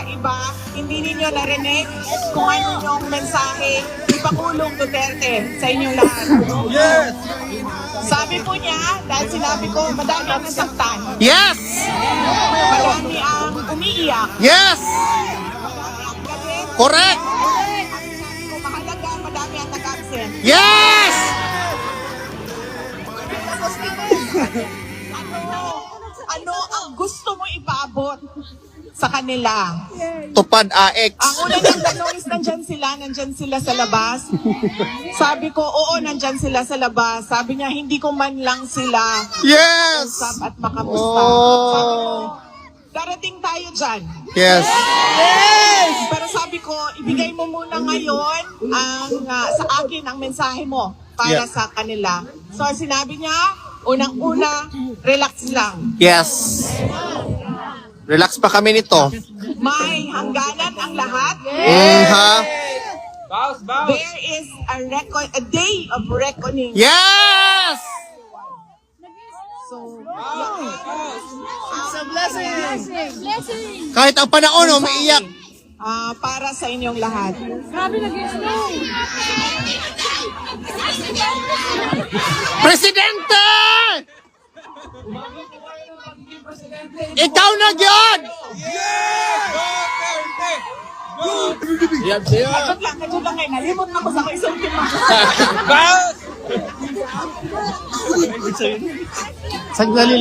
iba, hindi ninyo narinig kung ano yung mensahe ni Pangulong Duterte sa inyong lahat. Yes! Sabi po niya, dahil sinabi ko, madami ang nasaktan. Yes! Marami ang umiiyak. Yes! Galit. Correct! Sabi ko, mahalaga, madami ang nag-absent. Yes! Ano ang gusto mo ipaabot sa kanila? Tupad AX. Ang una niyang tanong is nandyan sila sa labas. Sabi ko, oo, nandyan sila sa labas. Sabi niya, hindi ko man lang sila Yes! usap at makamusta. Sabi ko, Oh! darating tayo dyan. Yes! Pero sabi ko, ibigay mo muna ngayon ang sa akin ang mensahe mo para Yeah. sa kanila. So sinabi niya, unang-una, relax lang. Yes! Relax pa kami nito. May hangganan ang lahat. Ha? There is a day of reckoning. Yes! So, It's a blessing! Kahit ang panahon, umiiyak. para sa inyong lahat. Presidente! Ikaw na yun! Kadyo lang ngayon, nalimot na ko sa isang tema. Sandali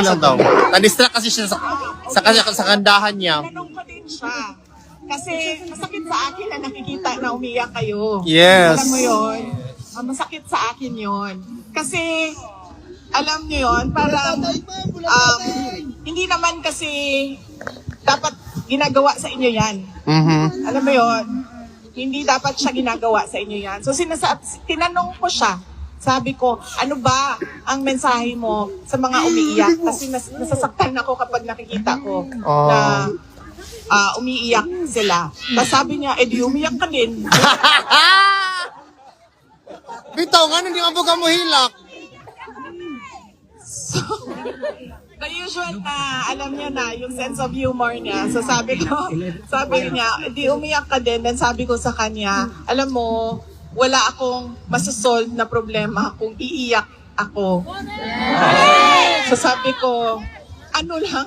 lang daw. Na-distract kasi siya sa kandahan niya. Tanong ko din siya. Kasi masakit sa akin na nakikita na umiyak kayo. Yes. Alam mo yun? Masakit sa akin yun. Kasi, alam niyo yun, parang, hindi naman kasi dapat ginagawa sa inyo yan. Alam mo yun? Hindi dapat siya ginagawa sa inyo yan. So, tinanong ko siya. Sabi ko, ano ba ang mensahe mo sa mga umiiyak? Kasi nasasaktan ako kapag nakikita ko na umiiyak sila. Tapos sabi niya, di umiyak ka din. Bitaw nga, hindi nga buka mo hilak. The usual na, alam niya na, yung sense of humor niya. So sabi niya, di umiyak ka din. Then sabi ko sa kanya, alam mo, wala akong masasolve na problema kung iiyak ako. So sabi ko, ano lang,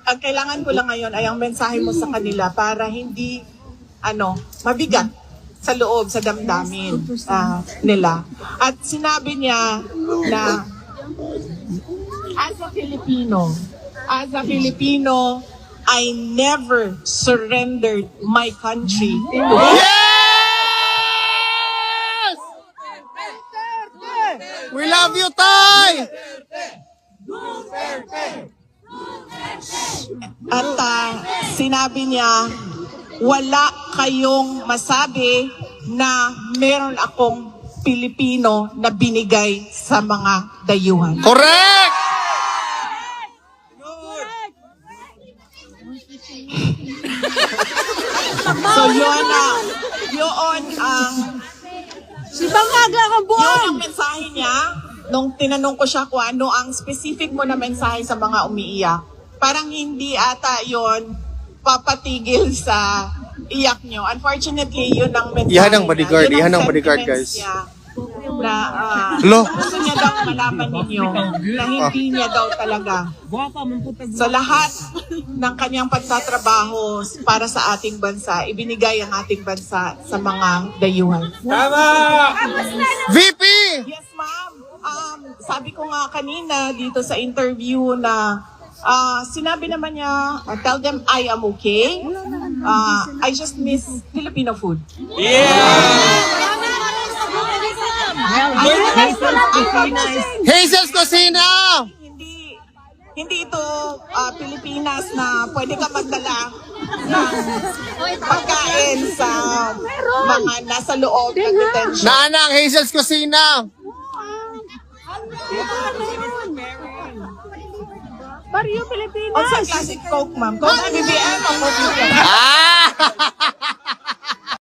ang kailangan ko lang ngayon ay ang mensahe mo sa kanila para hindi, mabigat sa loob, sa damdamin nila. At sinabi niya na, as a Filipino, I never surrendered my country. Yes! We love you, Tay! At sinabi niya, wala kayong masabi na meron akong Pilipino na binigay sa mga dayuhan. Correct! So yun ang Si Bangaga ka yun ang mensahe niya nung tinanong ko siya kung ano ang specific mo na mensahe sa mga umiiyak. Parang hindi ata yun papatigil sa iyak nyo. Unfortunately, yun ang mensahe Yan ang bodyguard. niya. Yun Yan ang bodyguard, sentiments guys. niya na Lo. gusto niya daw malaman ninyo na hindi niya daw talaga. So lahat ng kanyang pagtatrabaho para sa ating bansa, ibinigay ang ating bansa sa mga dayuhan. VP! Yes, ma'am. Sabi ko nga kanina dito sa interview na sinabi naman niya, tell them I am okay. I just miss Filipino food. Hazel's Cocina! Hindi ito Pilipinas na pwede ka magdala ng pagkain sa mga nasa loob ng detention. Naana ang Hazel's Cocina! Barrio Pilipinas! O sa classic Coke, ma'am. Coke na BBM o Coke na Ah!